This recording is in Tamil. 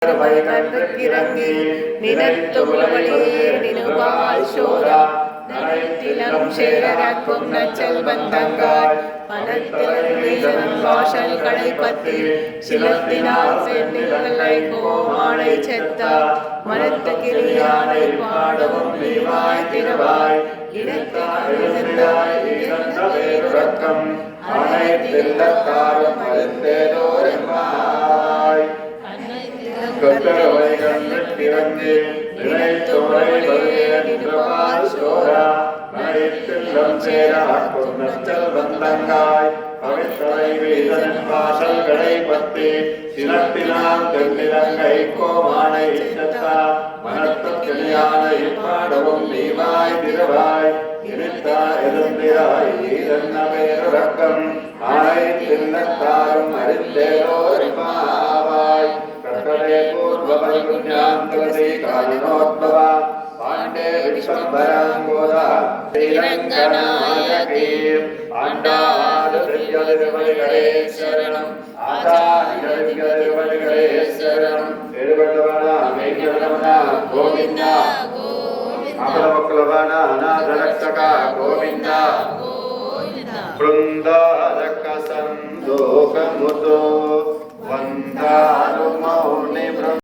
கிறங்கி நினைத்துளவழியே நினுபால் சோரா நனைத்திலம் சேரக்கும் நச்சல் பந்தங்காய் மனத்திலும் வாசல் களைப்பத்தி சிலத்தினால் சென்னில்லை கோமானை செத்தா மனத்து கிரியானை பாடவும் நீவாய் திரவாய் இனத்தாயிருக்கம் அனைத்தில்லத்தாரும் அறிந்தேனோரெம்மாய் கத்தரவை கண்ணிறங்கி நினைத்துரைபால் சோரா நனைத்தில்லம் சேராக்கும் நச்சல் பந்தங்காய் பவித்தரை வீதன் வாசல்களை பத்தி சினத்தினால் தென்னிலங்கை கோமானை செத்தா மனத்து கிளியானை பாடவும் நீவாய் திரவாய் இனித்தா எதிர்ந்திராய் ஈதன்ன பேருறக்கம் அனைத்தில்லத்தாரும் அறிந்தேனோரெம்மாவாய் கட்டளே பூர்வபைகுண்யாம் துளசி காலினோத்பவா பாண்டே விஸ்வம்பராங்கோதா ஸ்ரீரங்கநாயகி ஆண்டாளு திவ்யதிருவடிகளே சரணம் ஆச்சாரியதிருவடிகளே சரணம் திருவள்ளுவனா மெய்யவனா கோவிந்தா அபலமக்களவனா அநாத ரக்ஷகா கோவிந்தா பிருந்தா